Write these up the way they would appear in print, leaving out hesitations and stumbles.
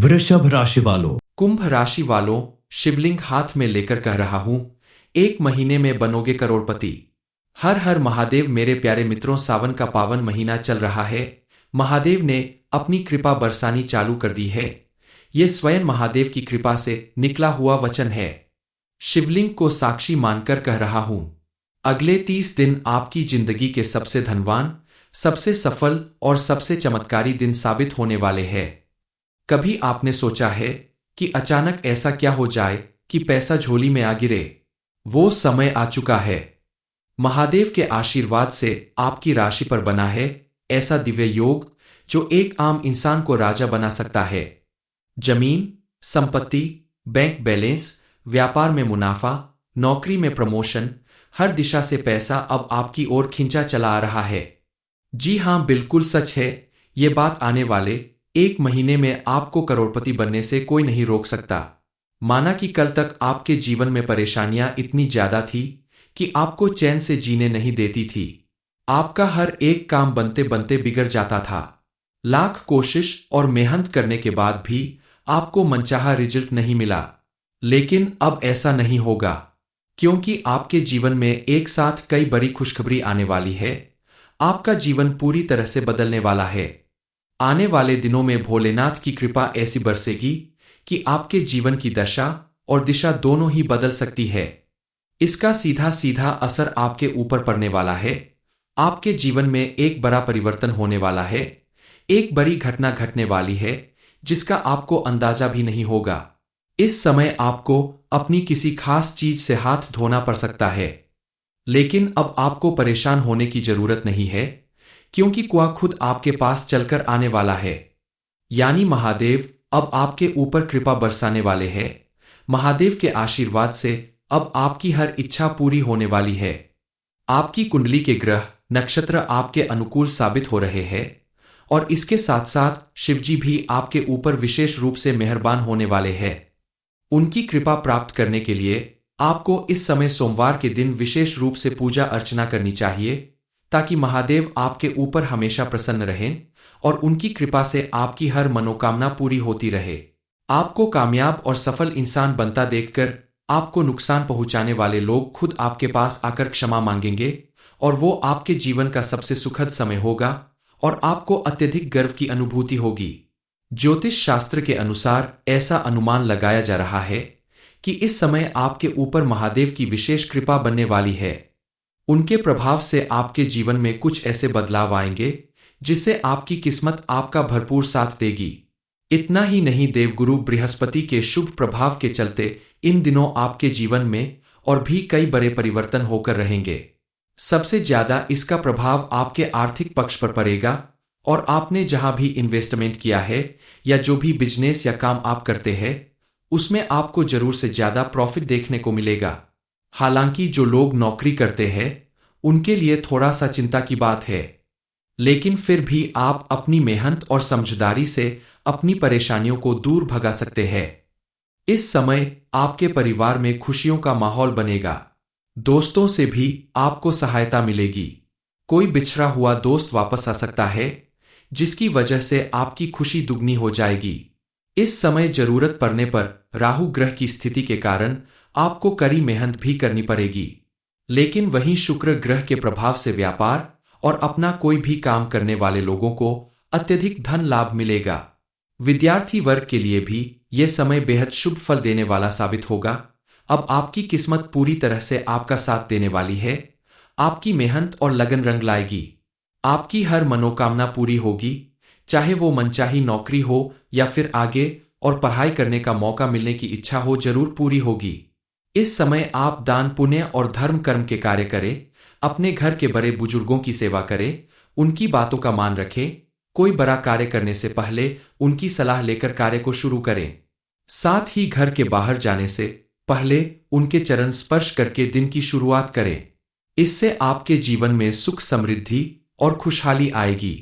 वृषभ राशि वालों, कुंभ राशि वालों, शिवलिंग हाथ में लेकर कह रहा हूं, 1 महीने में बनोगे करोड़पति। हर हर महादेव। मेरे प्यारे मित्रों, सावन का पावन महीना चल रहा है। महादेव ने अपनी कृपा बरसानी चालू कर दी है। ये स्वयं महादेव की कृपा से निकला हुआ वचन है। शिवलिंग को साक्षी मानकर कह रहा हूं, अगले 30 दिन आपकी जिंदगी के सबसे धनवान, सबसे सफल और सबसे चमत्कारी दिन साबित होने वाले हैं। कभी आपने सोचा है कि अचानक ऐसा क्या हो जाए कि पैसा झोली में आ गिरे? वो समय आ चुका है। महादेव के आशीर्वाद से आपकी राशि पर बना है ऐसा दिव्य योग जो एक आम इंसान को राजा बना सकता है। जमीन, संपत्ति, बैंक बैलेंस, व्यापार में मुनाफा, नौकरी में प्रमोशन, हर दिशा से पैसा अब आपकी ओर खिंचा चला आ रहा है। जी हां, बिल्कुल सच है। ये बात आने वाले 1 महीने में आपको करोड़पति बनने से कोई नहीं रोक सकता। माना कि कल तक आपके जीवन में परेशानियां इतनी ज्यादा थी कि आपको चैन से जीने नहीं देती थी। आपका हर एक काम बनते बनते बिगड़ जाता था। लाख कोशिश और मेहनत करने के बाद भी आपको मनचाहा रिजल्ट नहीं मिला। लेकिन अब ऐसा नहीं होगा, क्योंकि आपके जीवन में एक साथ कई बड़ी खुशखबरी आने वाली है। आपका जीवन पूरी तरह से बदलने वाला है। आने वाले दिनों में भोलेनाथ की कृपा ऐसी बरसेगी कि आपके जीवन की दशा और दिशा दोनों ही बदल सकती है। इसका सीधा सीधा असर आपके ऊपर पड़ने वाला है। आपके जीवन में एक बड़ा परिवर्तन होने वाला है। एक बड़ी घटना घटने वाली है जिसका आपको अंदाजा भी नहीं होगा। इस समय आपको अपनी किसी खास चीज से हाथ धोना पड़ सकता है। लेकिन अब आपको परेशान होने की जरूरत नहीं है, क्योंकि कुआ खुद आपके पास चलकर आने वाला है। यानी महादेव अब आपके ऊपर कृपा बरसाने वाले हैं। महादेव के आशीर्वाद से अब आपकी हर इच्छा पूरी होने वाली है। आपकी कुंडली के ग्रह नक्षत्र आपके अनुकूल साबित हो रहे हैं, और इसके साथ साथ शिवजी भी आपके ऊपर विशेष रूप से मेहरबान होने वाले हैं। उनकी कृपा प्राप्त करने के लिए आपको इस समय सोमवार के दिन विशेष रूप से पूजा अर्चना करनी चाहिए, ताकि महादेव आपके ऊपर हमेशा प्रसन्न रहें और उनकी कृपा से आपकी हर मनोकामना पूरी होती रहे। आपको कामयाब और सफल इंसान बनता देखकर आपको नुकसान पहुंचाने वाले लोग खुद आपके पास आकर क्षमा मांगेंगे, और वो आपके जीवन का सबसे सुखद समय होगा और आपको अत्यधिक गर्व की अनुभूति होगी। ज्योतिष शास्त्र के अनुसार ऐसा अनुमान लगाया जा रहा है कि इस समय आपके ऊपर महादेव की विशेष कृपा बनने वाली है। उनके प्रभाव से आपके जीवन में कुछ ऐसे बदलाव आएंगे जिससे आपकी किस्मत आपका भरपूर साथ देगी। इतना ही नहीं, देवगुरु बृहस्पति के शुभ प्रभाव के चलते इन दिनों आपके जीवन में और भी कई बड़े परिवर्तन होकर रहेंगे। सबसे ज्यादा इसका प्रभाव आपके आर्थिक पक्ष पर पड़ेगा, और आपने जहां भी इन्वेस्टमेंट किया है या जो भी बिजनेस या काम आप करते हैं, उसमें आपको जरूर से ज्यादा प्रॉफिट देखने को मिलेगा। हालांकि जो लोग नौकरी करते हैं उनके लिए थोड़ा सा चिंता की बात है, लेकिन फिर भी आप अपनी मेहनत और समझदारी से अपनी परेशानियों को दूर भगा सकते हैं। इस समय आपके परिवार में खुशियों का माहौल बनेगा। दोस्तों से भी आपको सहायता मिलेगी। कोई बिछड़ा हुआ दोस्त वापस आ सकता है, जिसकी वजह से आपकी खुशी दुगनी हो जाएगी। इस समय जरूरत पड़ने पर राहु ग्रह की स्थिति के कारण आपको कड़ी मेहनत भी करनी पड़ेगी, लेकिन वहीं शुक्र ग्रह के प्रभाव से व्यापार और अपना कोई भी काम करने वाले लोगों को अत्यधिक धन लाभ मिलेगा। विद्यार्थी वर्ग के लिए भी यह समय बेहद शुभ फल देने वाला साबित होगा। अब आपकी किस्मत पूरी तरह से आपका साथ देने वाली है। आपकी मेहनत और लगन रंग लाएगी। आपकी हर मनोकामना पूरी होगी, चाहे वो मनचाही नौकरी हो या फिर आगे और पढ़ाई करने का मौका मिलने की इच्छा हो, जरूर पूरी होगी। इस समय आप दान पुण्य और धर्म कर्म के कार्य करें। अपने घर के बड़े बुजुर्गों की सेवा करें, उनकी बातों का मान रखें। कोई बड़ा कार्य करने से पहले उनकी सलाह लेकर कार्य को शुरू करें। साथ ही घर के बाहर जाने से पहले उनके चरण स्पर्श करके दिन की शुरुआत करें। इससे आपके जीवन में सुख, समृद्धि और खुशहाली आएगी।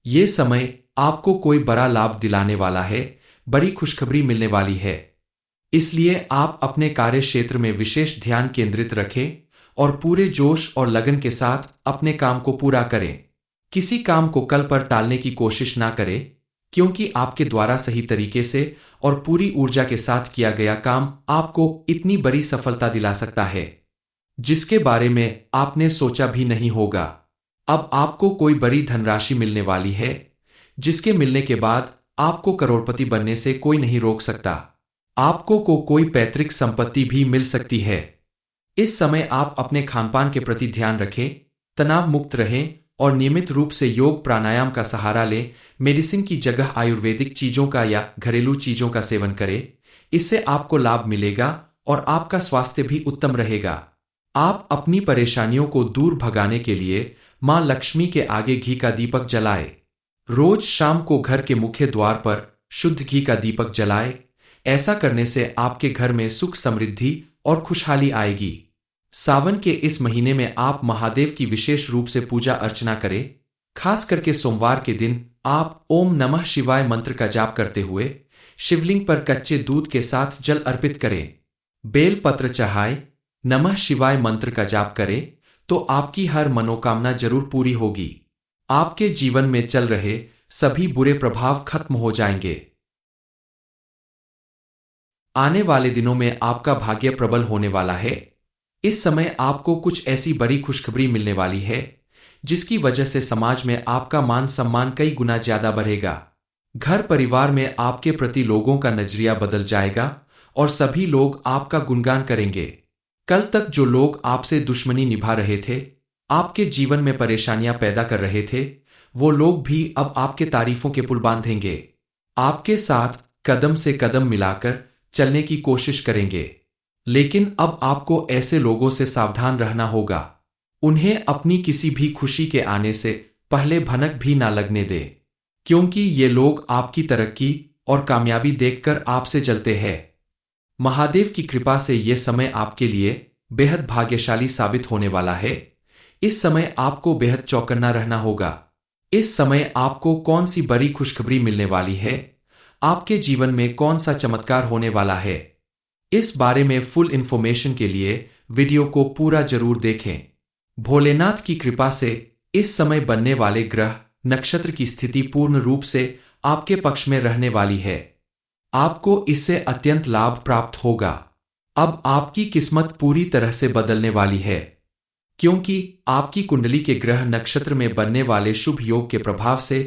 ये समय आपको कोई बड़ा लाभ दिलाने वाला है, बड़ी खुशखबरी मिलने वाली है। इसलिए आप अपने कार्य क्षेत्र में विशेष ध्यान केंद्रित रखें और पूरे जोश और लगन के साथ अपने काम को पूरा करें। किसी काम को कल पर टालने की कोशिश ना करें, क्योंकि आपके द्वारा सही तरीके से और पूरी ऊर्जा के साथ किया गया काम आपको इतनी बड़ी सफलता दिला सकता है जिसके बारे में आपने सोचा भी नहीं होगा। अब आपको कोई बड़ी धनराशि मिलने वाली है जिसके मिलने के बाद आपको करोड़पति बनने से कोई नहीं रोक सकता। आपको कोई पैतृक संपत्ति भी मिल सकती है। इस समय आप अपने खानपान के प्रति ध्यान रखें, तनाव मुक्त रहें और नियमित रूप से योग प्राणायाम का सहारा लें। मेडिसिन की जगह आयुर्वेदिक चीजों का या घरेलू चीजों का सेवन करें। इससे आपको लाभ मिलेगा और आपका स्वास्थ्य भी उत्तम रहेगा। आप अपनी परेशानियों को दूर भगाने के लिए मां लक्ष्मी के आगे घी का दीपक जलाए। रोज शाम को घर के मुख्य द्वार पर शुद्ध घी का दीपक जलाए। ऐसा करने से आपके घर में सुख समृद्धि और खुशहाली आएगी। सावन के इस महीने में आप महादेव की विशेष रूप से पूजा अर्चना करें। खास करके सोमवार के दिन आप ओम नमः शिवाय मंत्र का जाप करते हुए शिवलिंग पर कच्चे दूध के साथ जल अर्पित करें। बेल पत्र चढ़ाए, नमः शिवाय मंत्र का जाप करें तो आपकी हर मनोकामना जरूर पूरी होगी। आपके जीवन में चल रहे सभी बुरे प्रभाव खत्म हो जाएंगे। आने वाले दिनों में आपका भाग्य प्रबल होने वाला है। इस समय आपको कुछ ऐसी बड़ी खुशखबरी मिलने वाली है जिसकी वजह से समाज में आपका मान सम्मान कई गुना ज्यादा बढ़ेगा। घर परिवार में आपके प्रति लोगों का नजरिया बदल जाएगा और सभी लोग आपका गुणगान करेंगे। कल तक जो लोग आपसे दुश्मनी निभा रहे थे, आपके जीवन में परेशानियां पैदा कर रहे थे, वो लोग भी अब आपके तारीफों के पुल बांधेंगे। आपके साथ कदम से कदम मिलाकर चलने की कोशिश करेंगे। लेकिन अब आपको ऐसे लोगों से सावधान रहना होगा। उन्हें अपनी किसी भी खुशी के आने से पहले भनक भी ना लगने दे, क्योंकि ये लोग आपकी तरक्की और कामयाबी देखकर आपसे जलते हैं। महादेव की कृपा से यह समय आपके लिए बेहद भाग्यशाली साबित होने वाला है। इस समय आपको बेहद चौकन्ना रहना होगा। इस समय आपको कौन सी बड़ी खुशखबरी मिलने वाली है, आपके जीवन में कौन सा चमत्कार होने वाला है, इस बारे में फुल इंफॉर्मेशन के लिए वीडियो को पूरा जरूर देखें। भोलेनाथ की कृपा से इस समय बनने वाले ग्रह नक्षत्र की स्थिति पूर्ण रूप से आपके पक्ष में रहने वाली है। आपको इससे अत्यंत लाभ प्राप्त होगा। अब आपकी किस्मत पूरी तरह से बदलने वाली है, क्योंकि आपकी कुंडली के ग्रह नक्षत्र में बनने वाले शुभ योग के प्रभाव से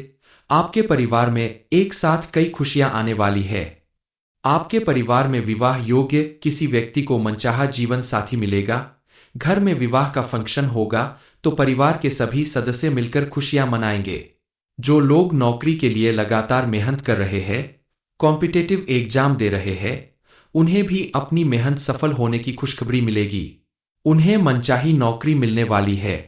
आपके परिवार में एक साथ कई खुशियां आने वाली है। आपके परिवार में विवाह योग्य किसी व्यक्ति को मनचाहा जीवन साथी मिलेगा। घर में विवाह का फंक्शन होगा तो परिवार के सभी सदस्य मिलकर खुशियां मनाएंगे। जो लोग नौकरी के लिए लगातार मेहनत कर रहे हैं, कॉम्पिटिटिव एग्जाम दे रहे हैं, उन्हें भी अपनी मेहनत सफल होने की खुशखबरी मिलेगी। उन्हें मनचाही नौकरी मिलने वाली है।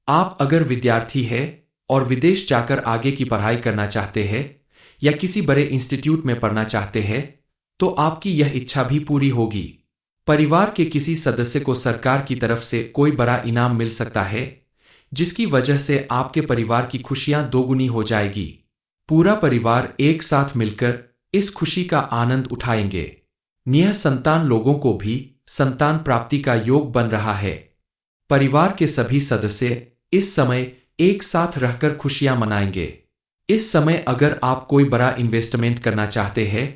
आप अगर विद्यार्थी हैं और विदेश जाकर आगे की पढ़ाई करना चाहते हैं या किसी बड़े इंस्टीट्यूट में पढ़ना चाहते हैं तो आपकी यह इच्छा भी पूरी होगी। परिवार के किसी सदस्य को सरकार की तरफ से कोई बड़ा इनाम मिल सकता है, जिसकी वजह से आपके परिवार की खुशियां दोगुनी हो जाएगी। पूरा परिवार एक साथ मिलकर इस खुशी का आनंद उठाएंगे। निह संतान लोगों को भी संतान प्राप्ति का योग बन रहा है। परिवार के सभी सदस्य इस समय एक साथ रहकर खुशियां मनाएंगे। इस समय अगर आप कोई बड़ा इन्वेस्टमेंट करना चाहते हैं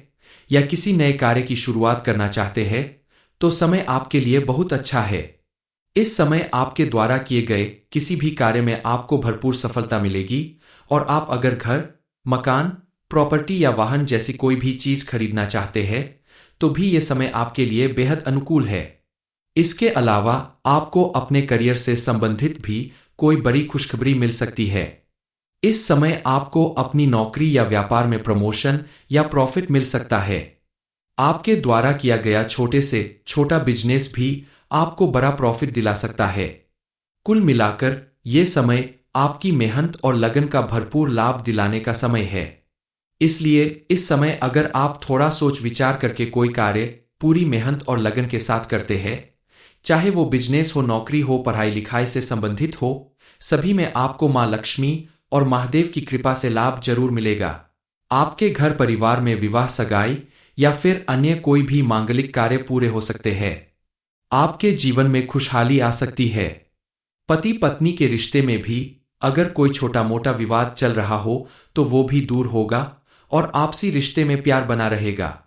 या किसी नए कार्य की शुरुआत करना चाहते हैं तो समय आपके लिए बहुत अच्छा है। इस समय आपके द्वारा किए गए किसी भी कार्य में आपको भरपूर सफलता मिलेगी और आप अगर घर, मकान, प्रॉपर्टी या वाहन जैसी कोई भी चीज खरीदना चाहते हैं तो भी यह समय आपके लिए बेहद अनुकूल है। इसके अलावा आपको अपने करियर से संबंधित भी कोई बड़ी खुशखबरी मिल सकती है। इस समय आपको अपनी नौकरी या व्यापार में प्रमोशन या प्रॉफिट मिल सकता है। आपके द्वारा किया गया छोटे से छोटा बिजनेस भी आपको बड़ा प्रॉफिट दिला सकता है। कुल मिलाकर यह समय आपकी मेहनत और लगन का भरपूर लाभ दिलाने का समय है। इसलिए इस समय अगर आप थोड़ा सोच विचार करके कोई कार्य पूरी मेहनत और लगन के साथ करते हैं, चाहे वो बिजनेस हो, नौकरी हो, पढ़ाई लिखाई से संबंधित हो, सभी में आपको मां लक्ष्मी और महादेव की कृपा से लाभ जरूर मिलेगा। आपके घर परिवार में विवाह, सगाई या फिर अन्य कोई भी मांगलिक कार्य पूरे हो सकते हैं। आपके जीवन में खुशहाली आ सकती है। पति पत्नी के रिश्ते में भी अगर कोई छोटा मोटा विवाद चल रहा हो तो वो भी दूर होगा और आपसी रिश्ते में प्यार बना रहेगा।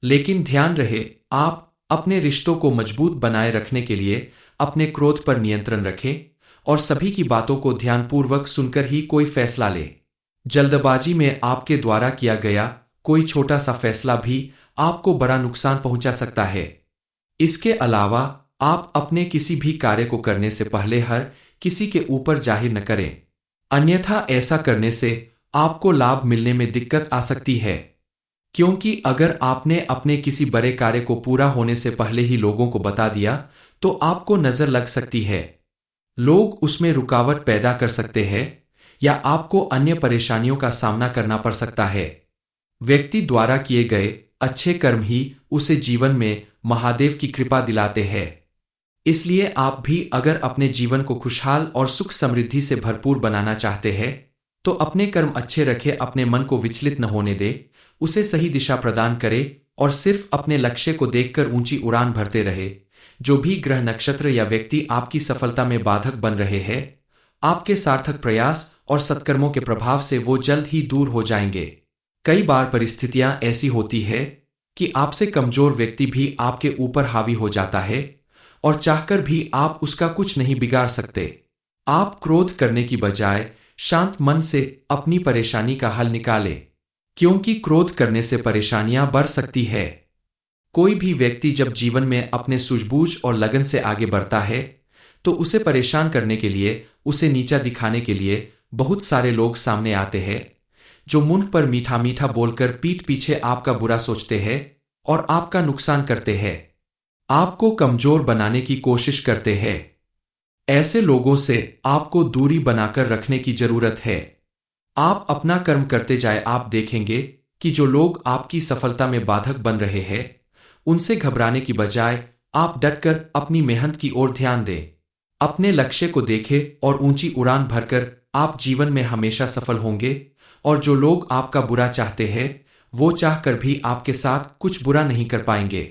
लेकिन ध्यान रहे, आप अपने रिश्तों को मजबूत बनाए रखने के लिए अपने क्रोध पर नियंत्रण रखें और सभी की बातों को ध्यानपूर्वक सुनकर ही कोई फैसला लें। जल्दबाजी में आपके द्वारा किया गया कोई छोटा सा फैसला भी आपको बड़ा नुकसान पहुंचा सकता है। इसके अलावा आप अपने किसी भी कार्य को करने से पहले हर किसी के ऊपर जाहिर न करें, अन्यथा ऐसा करने से आपको लाभ मिलने में दिक्कत आ सकती है। क्योंकि अगर आपने अपने किसी बड़े कार्य को पूरा होने से पहले ही लोगों को बता दिया तो आपको नजर लग सकती है, लोग उसमें रुकावट पैदा कर सकते हैं या आपको अन्य परेशानियों का सामना करना पड़ सकता है। व्यक्ति द्वारा किए गए अच्छे कर्म ही उसे जीवन में महादेव की कृपा दिलाते हैं। इसलिए आप भी अगर अपने जीवन को खुशहाल और सुख समृद्धि से भरपूर बनाना चाहते हैं तो अपने कर्म अच्छे रखें, अपने मन को विचलित न होने दे, उसे सही दिशा प्रदान करे और सिर्फ अपने लक्ष्य को देखकर ऊंची उड़ान भरते रहे। जो भी ग्रह, नक्षत्र या व्यक्ति आपकी सफलता में बाधक बन रहे हैं, आपके सार्थक प्रयास और सत्कर्मों के प्रभाव से वो जल्द ही दूर हो जाएंगे। कई बार परिस्थितियां ऐसी होती है कि आपसे कमजोर व्यक्ति भी आपके ऊपर हावी हो जाता है और चाहकर भी आप उसका कुछ नहीं बिगाड़ सकते। आप क्रोध करने की बजाय शांत मन से अपनी परेशानी का हल निकालें, क्योंकि क्रोध करने से परेशानियां बढ़ सकती है। कोई भी व्यक्ति जब जीवन में अपने सूझबूझ और लगन से आगे बढ़ता है तो उसे परेशान करने के लिए, उसे नीचा दिखाने के लिए बहुत सारे लोग सामने आते हैं जो मुंह पर मीठा मीठा बोलकर पीठ पीछे आपका बुरा सोचते हैं और आपका नुकसान करते हैं, आपको कमजोर बनाने की कोशिश करते हैं। ऐसे लोगों से आपको दूरी बनाकर रखने की जरूरत है। आप अपना कर्म करते जाए, आप देखेंगे कि जो लोग आपकी सफलता में बाधक बन रहे हैं उनसे घबराने की बजाय आप डटकर अपनी मेहनत की ओर ध्यान दें, अपने लक्ष्य को देखें और ऊंची उड़ान भरकर आप जीवन में हमेशा सफल होंगे। और जो लोग आपका बुरा चाहते हैं वो चाहकर भी आपके साथ कुछ बुरा नहीं कर पाएंगे।